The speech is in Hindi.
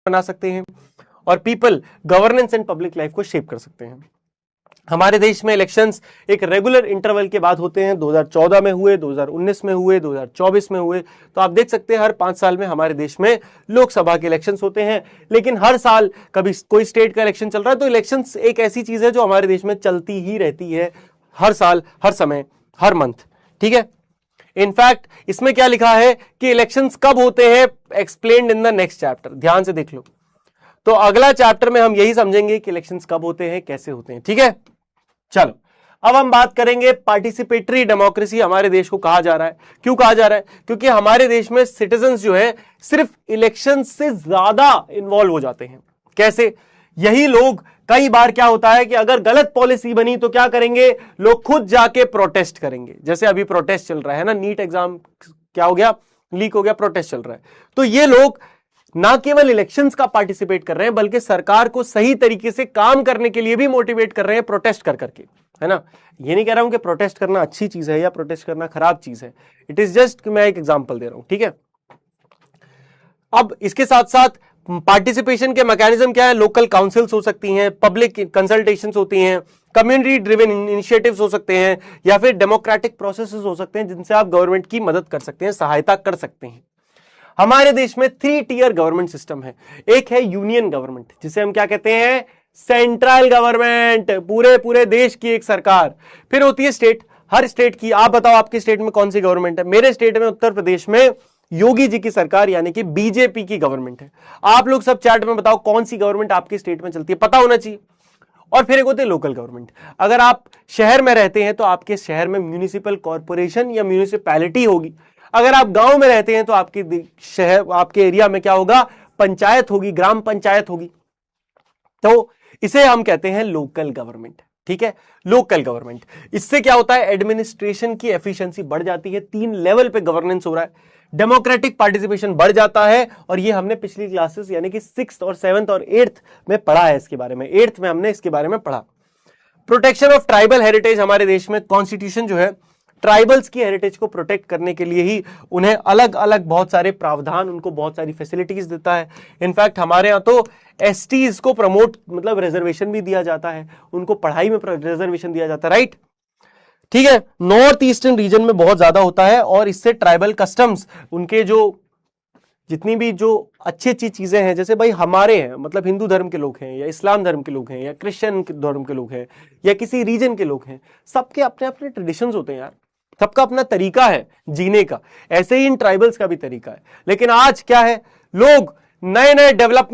बना सकते हैं और people governance and public life को शेप कर सकते हैं। हमारे देश में इलेक्शंस एक रेगुलर इंटरवल के बाद होते हैं। 2014 में हुए, 2019 में हुए, 2024 में हुए। तो आप देख सकते हैं हर 5 साल में हमारे देश में लोकसभा के इलेक्शंस होते हैं। लेकिन हर साल कभी कोई स्टेट का इलेक्शन चल रहा है, तो इलेक्शंस एक ऐसी चीज है जो हमारे देश में चलती ही रहती है, हर साल, हर समय, हर मंथ। ठीक है, इनफैक्ट इसमें क्या लिखा है कि इलेक्शंस कब होते हैं, explained in the next chapter. ध्यान से देख लो। तो अगला चैप्टर में हम यही समझेंगे कि इलेक्शंस कब होते हैं, कैसे होते हैं। ठीक है, चलो अब हम बात करेंगे पार्टिसिपेटरी डेमोक्रेसी हमारे देश को कहा जा रहा है। क्यों कहा जा रहा है? क्योंकि हमारे देश में सिटीजन्स जो है सिर्फ इलेक्शन से ज्यादा इन्वॉल्व हो जाते हैं। कैसे? यही लोग कई बार क्या होता है कि अगर गलत पॉलिसी बनी तो क्या करेंगे, लोग खुद जाके प्रोटेस्ट करेंगे। जैसे अभी प्रोटेस्ट चल रहा है ना, नीट एग्जाम क्या हो गया, लीक हो गया, प्रोटेस्ट चल रहा है। तो ये लोग ना केवल इलेक्शंस का पार्टिसिपेट कर रहे हैं बल्कि सरकार को सही तरीके से काम करने के लिए भी मोटिवेट कर रहे हैं प्रोटेस्ट कर करके, है ना। ये नहीं कह रहा हूं कि प्रोटेस्ट करना अच्छी चीज है या प्रोटेस्ट करना खराब चीज है, इट इज जस्ट कि मैं एक एग्जांपल दे रहा हूं। ठीक है, अब इसके साथ साथ पार्टिसिपेशन के मैकेनिज्म क्या है? लोकल काउंसिल्स हो सकती हैं, पब्लिक कंसल्टेशंस होती हैं, कम्युनिटी ड्रिवन इनिशिएटिव्स हो सकते हैं, या फिर डेमोक्रेटिक प्रोसेसेस हो सकते हैं जिनसे आप गवर्नमेंट की मदद कर सकते हैं, सहायता कर सकते हैं। हमारे देश में 3 टियर गवर्नमेंट सिस्टम है। एक है यूनियन गवर्नमेंट, जिसे हम क्या कहते हैं, सेंट्रल गवर्नमेंट, पूरे देश की एक सरकार। फिर होती है स्टेट, हर स्टेट की। आप बताओ आपके स्टेट में कौन सी गवर्नमेंट है? मेरे स्टेट में उत्तर प्रदेश में योगी जी की सरकार यानी कि बीजेपी की गवर्नमेंट है। आप लोग सब चैट में बताओ कौन सी गवर्नमेंट आपके स्टेट में चलती है, पता होना चाहिए। और फिर एक होते हैं लोकल गवर्नमेंट। अगर आप शहर में रहते हैं तो आपके शहर में म्यूनिसिपल कॉर्पोरेशन या म्यूनिसिपैलिटी होगी। अगर आप गांव में रहते हैं तो आपके शहर, आपके एरिया में क्या होगा, पंचायत होगी, ग्राम पंचायत होगी। तो इसे हम कहते हैं लोकल गवर्नमेंट। ठीक है, लोकल गवर्नमेंट। इससे क्या होता है, एडमिनिस्ट्रेशन की एफिशिएंसी बढ़ जाती है, 3 लेवल पे गवर्नेंस हो रहा है, डेमोक्रेटिक पार्टिसिपेशन बढ़ जाता है। और ये हमने पिछली क्लासेस यानी कि 6th और 7th और 8th में पढ़ा है इसके बारे में। 8th में हमने इसके बारे में पढ़ा। प्रोटेक्शन ऑफ ट्राइबल हेरिटेज, हमारे देश में कॉन्स्टिट्यूशन जो है ट्राइबल्स की हेरिटेज को प्रोटेक्ट करने के लिए ही उन्हें अलग अलग बहुत सारे प्रावधान, उनको बहुत सारी फैसिलिटीज देता है। इनफैक्ट हमारे यहां तो एसटीज को प्रमोट, मतलब रिजर्वेशन भी दिया जाता है, उनको पढ़ाई में रिजर्वेशन दिया जाता है, राइट। ठीक है, नॉर्थ ईस्टर्न रीजन में बहुत ज्यादा होता है और इससे ट्राइबल कस्टम्स, उनके जो जितनी भी जो अच्छी अच्छी चीजें हैं, जैसे भाई हमारे हैं, मतलब हिंदू धर्म के लोग हैं या इस्लाम धर्म के लोग हैं या क्रिश्चियन धर्म के लोग हैं या किसी रीजन के लोग हैं, सबके अपने अपने ट्रेडिशंस होते हैं यार, सबका अपना तरीका है जीने का। ऐसे ही इन ट्राइबल्स का भी तरीका है। लेकिन आज क्या है, लोग नए नए डेवलपमेंट